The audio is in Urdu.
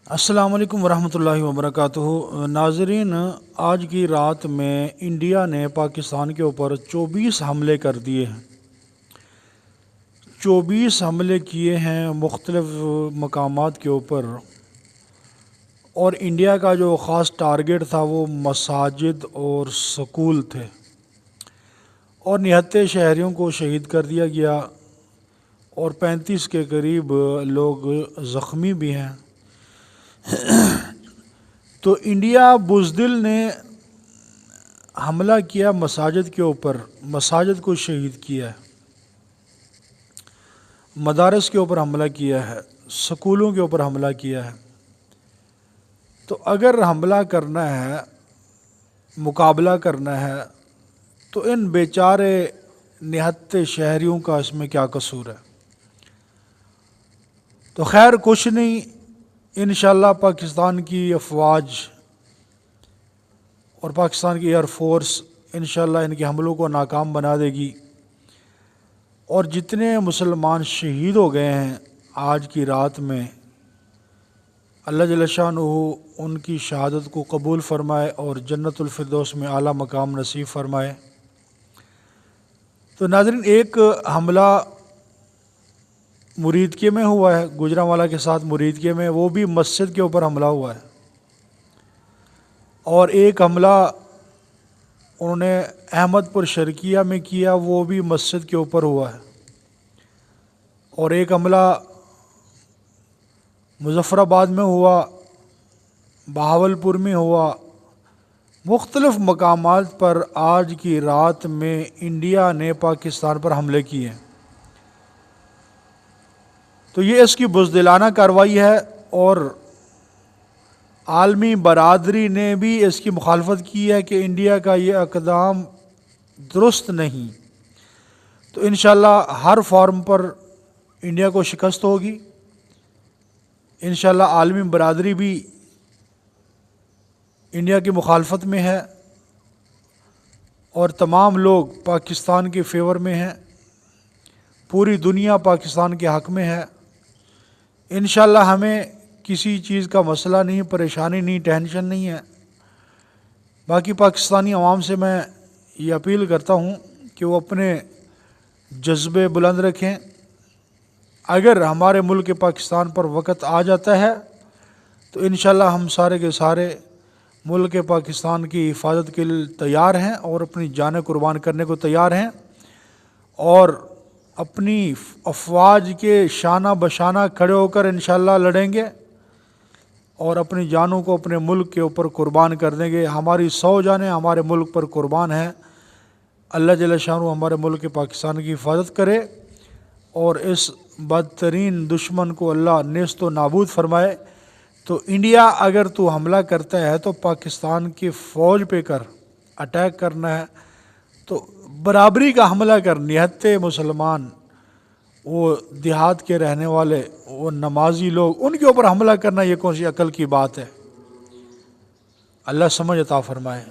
السلام علیکم ورحمۃ اللہ وبرکاتہ۔ ناظرین، آج کی رات میں انڈیا نے پاکستان کے اوپر 24 حملے کر دیے ہیں۔ 24 حملے کیے ہیں مختلف مقامات کے اوپر، اور انڈیا کا جو خاص ٹارگٹ تھا وہ مساجد اور سکول تھے، اور نہتے شہریوں کو شہید کر دیا گیا، اور 35 کے قریب لوگ زخمی بھی ہیں۔ تو انڈیا بزدل نے حملہ کیا مساجد کے اوپر، مساجد کو شہید کیا ہے، مدارس کے اوپر حملہ کیا ہے، سکولوں کے اوپر حملہ کیا ہے۔ تو اگر حملہ کرنا ہے، مقابلہ کرنا ہے، تو ان بیچارے نہتے شہریوں کا اس میں کیا قصور ہے؟ تو خیر کچھ نہیں، انشاءاللہ پاکستان کی افواج اور پاکستان کی ایئر فورس انشاءاللہ ان کے حملوں کو ناکام بنا دے گی، اور جتنے مسلمان شہید ہو گئے ہیں آج کی رات میں، اللہ جل شانہ ان کی شہادت کو قبول فرمائے اور جنت الفردوس میں اعلیٰ مقام نصیب فرمائے۔ تو ناظرین، ایک حملہ مریدکے میں ہوا ہے، گوجرانوالا کے ساتھ مریدکے میں، وہ بھی مسجد کے اوپر حملہ ہوا ہے، اور ایک حملہ انہوں نے احمد پور شرقیہ میں کیا، وہ بھی مسجد کے اوپر ہوا ہے، اور ایک حملہ مظفر آباد میں ہوا، بہاولپور میں ہوا۔ مختلف مقامات پر آج کی رات میں انڈیا نے پاکستان پر حملے کیے ہیں۔ تو یہ اس کی بزدلانہ کارروائی ہے، اور عالمی برادری نے بھی اس کی مخالفت کی ہے کہ انڈیا کا یہ اقدام درست نہیں۔ تو انشاءاللہ ہر فارم پر انڈیا کو شکست ہوگی، انشاءاللہ عالمی برادری بھی انڈیا کی مخالفت میں ہے، اور تمام لوگ پاکستان کے فیور میں ہیں، پوری دنیا پاکستان کے حق میں ہے۔ انشاءاللہ ہمیں کسی چیز کا مسئلہ نہیں، پریشانی نہیں، ٹینشن نہیں ہے۔ باقی پاکستانی عوام سے میں یہ اپیل کرتا ہوں کہ وہ اپنے جذبے بلند رکھیں۔ اگر ہمارے ملک پاکستان پر وقت آ جاتا ہے تو انشاءاللہ ہم سارے کے سارے ملک پاکستان کی حفاظت کے لیے تیار ہیں، اور اپنی جانیں قربان کرنے کو تیار ہیں، اور اپنی افواج کے شانہ بشانہ کھڑے ہو کر انشاءاللہ لڑیں گے، اور اپنی جانوں کو اپنے ملک کے اوپر قربان کر دیں گے۔ ہماری 100 جانیں ہمارے ملک پر قربان ہیں۔ اللہ جل شانہ ہمارے ملک پاکستان کی حفاظت کرے، اور اس بدترین دشمن کو اللہ نیست و نابود فرمائے۔ تو انڈیا اگر تو حملہ کرتا ہے تو پاکستان کی فوج پہ کر، اٹیک کرنا ہے تو برابری کا حملہ کر۔ نہتے مسلمان، وہ دیہات کے رہنے والے، وہ نمازی لوگ، ان کے اوپر حملہ کرنا یہ کون سی عقل کی بات ہے؟ اللہ سمجھ عطا فرمائے۔